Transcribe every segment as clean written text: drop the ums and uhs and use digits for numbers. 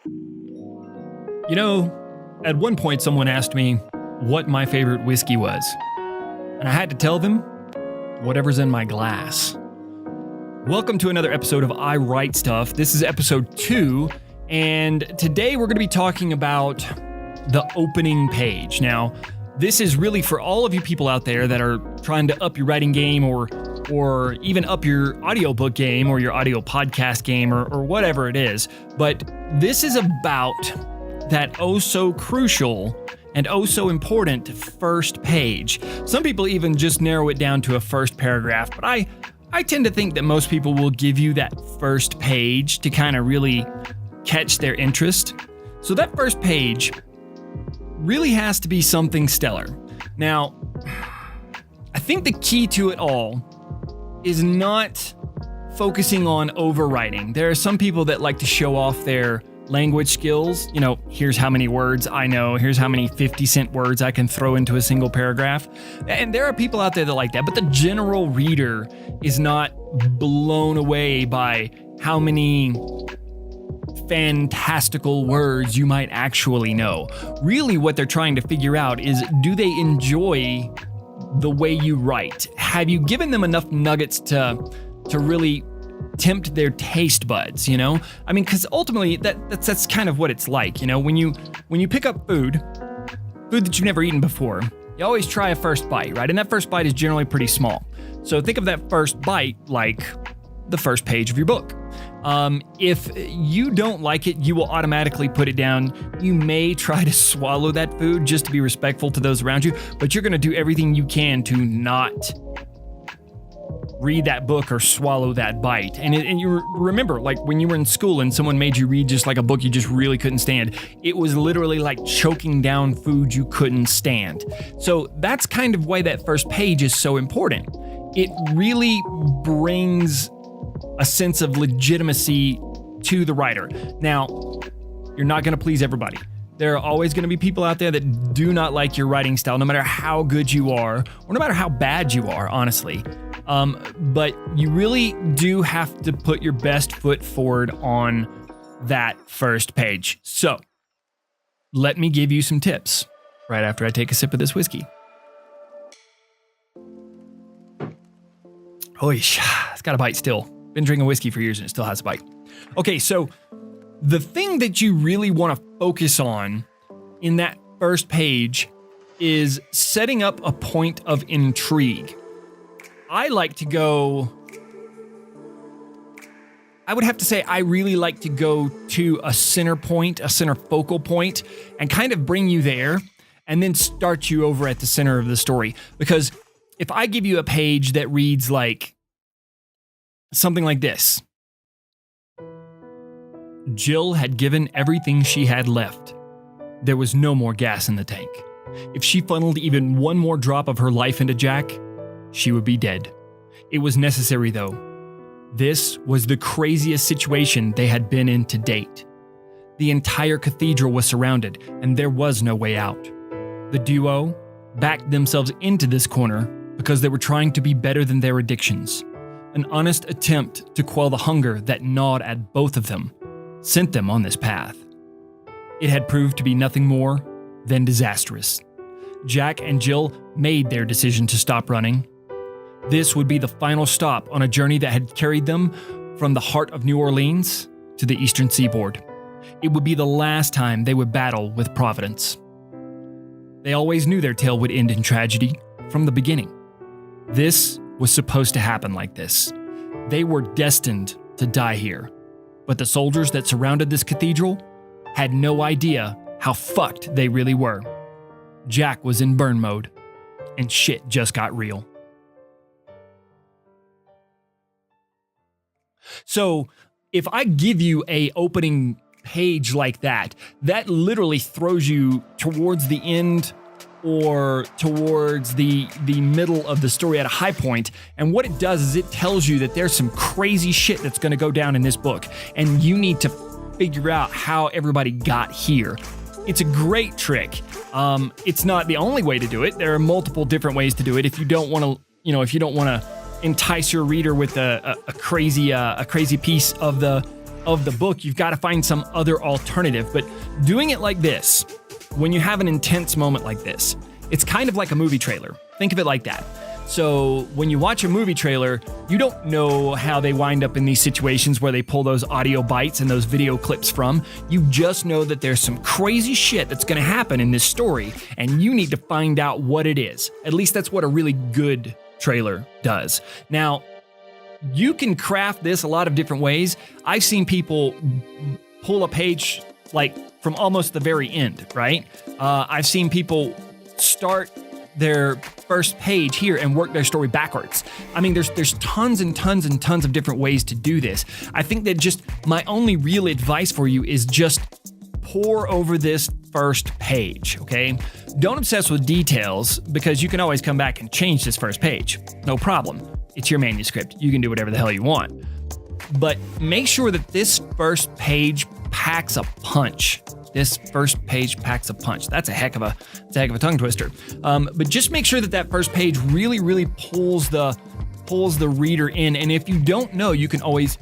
You know, at one point someone asked me what my favorite whiskey was, and I had to tell them whatever's in my glass. Welcome to another episode of I Write Stuff. This is episode 2, and today we're going to be talking about the opening page. Now, this is really for all of you people out there that are trying to up your writing game or even up your audiobook game or your audio podcast game or whatever it is. But this is about that oh so crucial and oh so important first page. Some people even just narrow it down to a first paragraph, but I tend to think that most people will give you that first page to kind of really catch their interest. So that first page really has to be something stellar. Now, I think the key to it all is not focusing on overwriting. There are some people that like to show off their language skills. You know, here's how many words I know. Here's how many 50-cent words I can throw into a single paragraph. And there are people out there that like that, but the general reader is not blown away by how many fantastical words you might actually know. Really, what they're trying to figure out is, do they enjoy the way you write? Have you given them enough nuggets to really tempt their taste buds, you know? I mean, because ultimately that's kind of what it's like, you know? When you pick up food that you've never eaten before, you always try a first bite, right? And that first bite is generally pretty small. So think of that first bite like the first page of your book. If you don't like it, you will automatically put it down. You may try to swallow that food just to be respectful to those around you, but you're going to do everything you can to not read that book or swallow that bite. And you remember, like when you were in school and someone made you read just like a book you just really couldn't stand, it was literally like choking down food you couldn't stand. So that's kind of why that first page is so important. It really brings a sense of legitimacy to the writer. Now, you're not going to please everybody. There are always going to be people out there that do not like your writing style, no matter how good you are, or no matter how bad you are, honestly. But you really do have to put your best foot forward on that first page. So, let me give you some tips right after I take a sip of this whiskey. Oish, it's got a bite still. Been drinking whiskey for years and it still has a bite. Okay, so the thing that you really want to focus on in that first page is setting up a point of intrigue. I would have to say I really like to go to a center point, a center focal point, and kind of bring you there and then start you over at the center of the story. Because if I give you a page that reads like something like this: Jill had given everything she had left. There was no more gas in the tank. If she funneled even one more drop of her life into Jack, she would be dead. It was necessary, though. This was the craziest situation they had been in to date. The entire cathedral was surrounded, and there was no way out. The duo backed themselves into this corner because they were trying to be better than their addictions. An honest attempt to quell the hunger that gnawed at both of them sent them on this path. It had proved to be nothing more than disastrous. Jack and Jill made their decision to stop running. This would be the final stop on a journey that had carried them from the heart of New Orleans to the eastern seaboard. It would be the last time they would battle with Providence. They always knew their tale would end in tragedy from the beginning. This was supposed to happen like this. They were destined to die here. But the soldiers that surrounded this cathedral had no idea how fucked they really were. Jack was in burn mode, and shit just got real. So, if I give you a opening page like that, that literally throws you towards the end or towards the middle of the story at a high point. And what it does is it tells you that there's some crazy shit that's going to go down in this book, and you need to figure out how everybody got here. It's a great trick. It's not the only way to do it. There are multiple different ways to do it. If you don't want to, entice your reader with a crazy piece of the of the book, you've got to find some other alternative. But doing it like this, when you have an intense moment like this, it's kind of like a movie trailer. Think of it like that. So when you watch a movie trailer, you don't know how they wind up in these situations where they pull those audio bites and those video clips from. You just know that there's some crazy shit that's going to happen in this story, and you need to find out what it is. At least that's what a really good trailer does. Now, you can craft this a lot of different ways. I've seen people pull a page like from almost the very end, right? I've seen people start their first page here and work their story backwards. I mean, there's tons and tons and tons of different ways to do this. I think that just my only real advice for you is just pour over this first page, okay? Don't obsess with details, because you can always come back and change this first page. No problem. It's your manuscript. You can do whatever the hell you want. But make sure that this first page packs a punch. This first page packs a punch. That's a heck of a tongue twister. But just make sure that first page really, really pulls the reader in. And if you don't know, you can always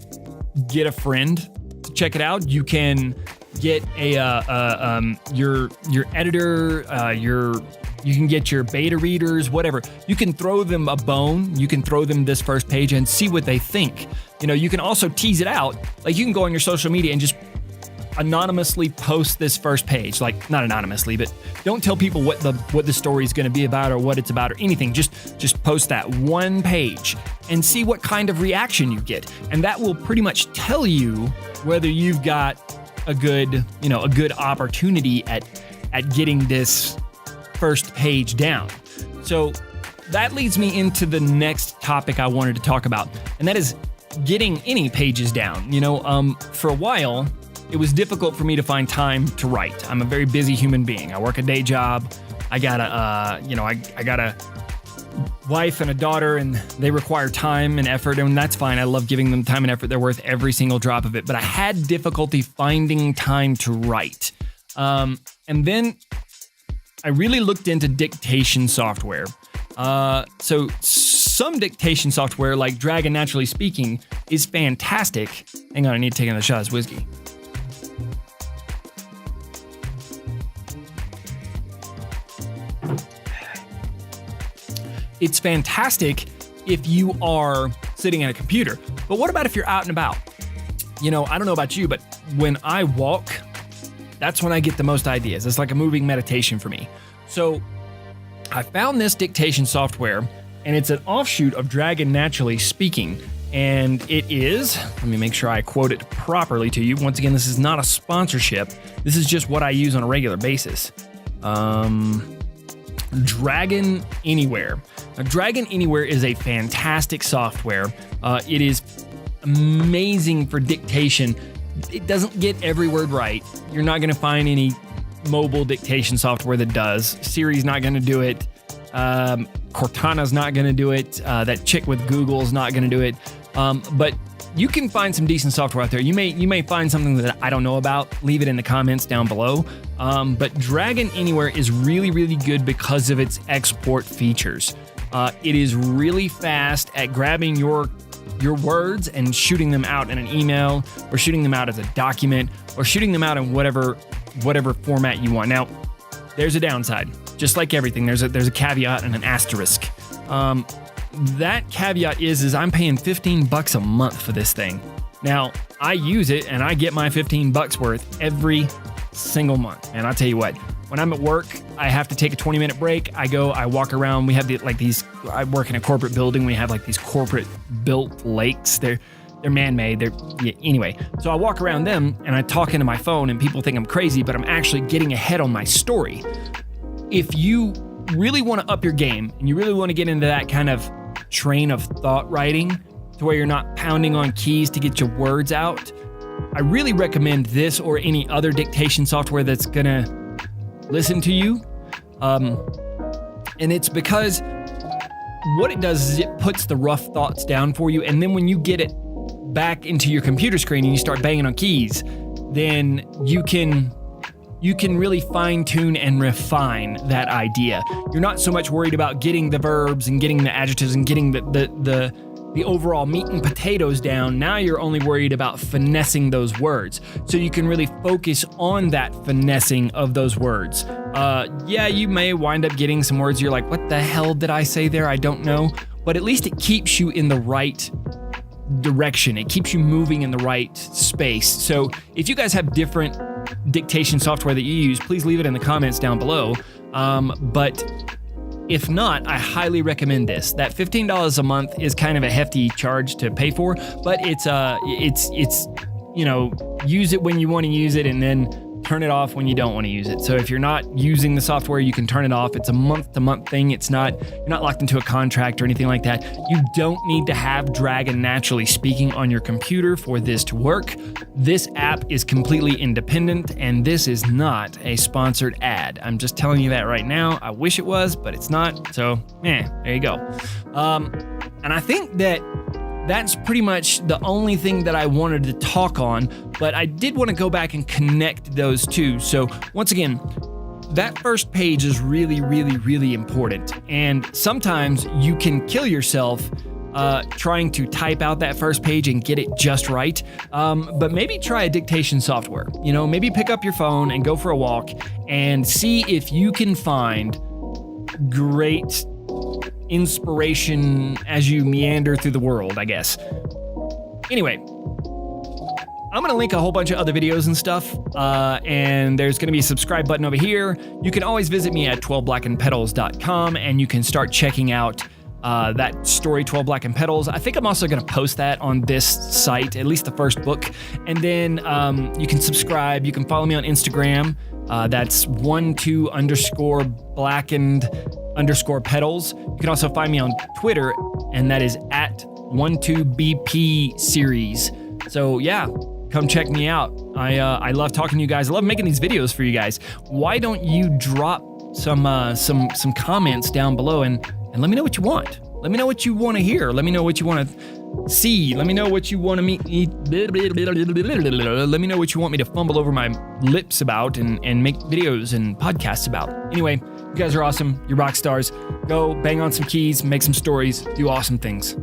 get a friend to check it out. You can get your editor, you can get your beta readers, whatever. You can throw them a bone. You can throw them this first page and see what they think. You know, you can also tease it out. Like, you can go on your social media and just anonymously post this first page. Like, not anonymously, but don't tell people what the story is going to be about or what it's about or anything. Just post that one page and see what kind of reaction you get. And that will pretty much tell you whether you've got a good opportunity at getting this first page down. So that leads me into the next topic I wanted to talk about, and that is getting any pages down. For a while, it was difficult for me to find time to write. I'm a very busy human being. I work a day job. I got a wife and a daughter, and they require time and effort, and that's fine. I love giving them time and effort. They're worth every single drop of it. But I had difficulty finding time to write. And then I really looked into dictation software. So some dictation software, like Dragon Naturally Speaking, is fantastic. Hang on, I need to take another shot of this whiskey. It's fantastic if you are sitting at a computer. But what about if you're out and about? I don't know about you, but when I walk, that's when I get the most ideas. It's like a moving meditation for me. So I found this dictation software, and it's an offshoot of Dragon Naturally Speaking. And it is, let me make sure I quote it properly to you. Once again, this is not a sponsorship. This is just what I use on a regular basis. Dragon Anywhere. Now, Dragon Anywhere is a fantastic software. It is amazing for dictation. It doesn't get every word right. You're not going to find any mobile dictation software that does. Siri's not going to do it. Cortana's not going to do it. That chick with Google's not going to do it. But you can find some decent software out there. You may find something that I don't know about. Leave it in the comments down below. But Dragon Anywhere is really, really good because of its export features. It is really fast at grabbing your words and shooting them out in an email, or shooting them out as a document, or shooting them out in whatever format you want. Now, there's a downside. Just like everything, there's a caveat and an asterisk. That caveat is I'm paying $15 a month for this thing. Now, I use it and I get my $15 worth every single month. And I'll tell you what, when I'm at work, I have to take a 20-minute break. I walk around. We have I work in a corporate building. We have like these corporate built lakes. They're man-made. Anyway, so I walk around them and I talk into my phone, and people think I'm crazy, but I'm actually getting ahead on my story. If you really want to up your game and you really want to get into that kind of train of thought writing to where you're not pounding on keys to get your words out, I really recommend this or any other dictation software that's gonna listen to you. And it's because what it does is it puts the rough thoughts down for you, and then when you get it back into your computer screen and you start banging on keys, then you can really fine-tune and refine that idea. You're not so much worried about getting the verbs and getting the adjectives and getting the the overall meat and potatoes down. Now you're only worried about finessing those words. So you can really focus on that finessing of those words. Yeah, you may wind up getting some words you're like, what the hell did I say there? I don't know. But at least it keeps you in the right direction. It keeps you moving in the right space. So if you guys have different dictation software that you use, please leave it in the comments down below. But if not, I highly recommend this. That $15 a month is kind of a hefty charge to pay for, but it's use it when you want to use it and then turn it off when you don't want to use it. So if you're not using the software, you can turn it off. It's a month-to-month thing. You're not locked into a contract or anything like that. You don't need to have Dragon Naturally Speaking on your computer for this to work. This app is completely independent, and this is not a sponsored ad. I'm just telling you that right now. I wish it was, but it's not. So, there you go. And I think that's pretty much the only thing that I wanted to talk on, but I did want to go back and connect those two. So once again, that first page is really, really, really important. And sometimes you can kill yourself trying to type out that first page and get it just right. But maybe try a dictation software. Maybe pick up your phone and go for a walk and see if you can find great inspiration as you meander through the world, I guess. Anyway, I'm going to link a whole bunch of other videos and stuff, and there's going to be a subscribe button over here. You can always visit me at 12blackandpetals.com, and you can start checking out that story, 12 Black and Petals. I think I'm also going to post that on this site, at least the first book. And then you can subscribe. You can follow me on Instagram. That's 12blackened_petals. You can also find me on Twitter, and that is at 12BP series. So yeah, come check me out. I love talking to you guys. I love making these videos for you guys. Why don't you drop some comments down below and let me know what you want. Let me know what you want to hear. Let me know what you want to see. Let me know what you want to meet. Let me know what you want me to fumble over my lips about and make videos and podcasts about. Anyway, you guys are awesome. You're rock stars. Go bang on some keys, make some stories, do awesome things.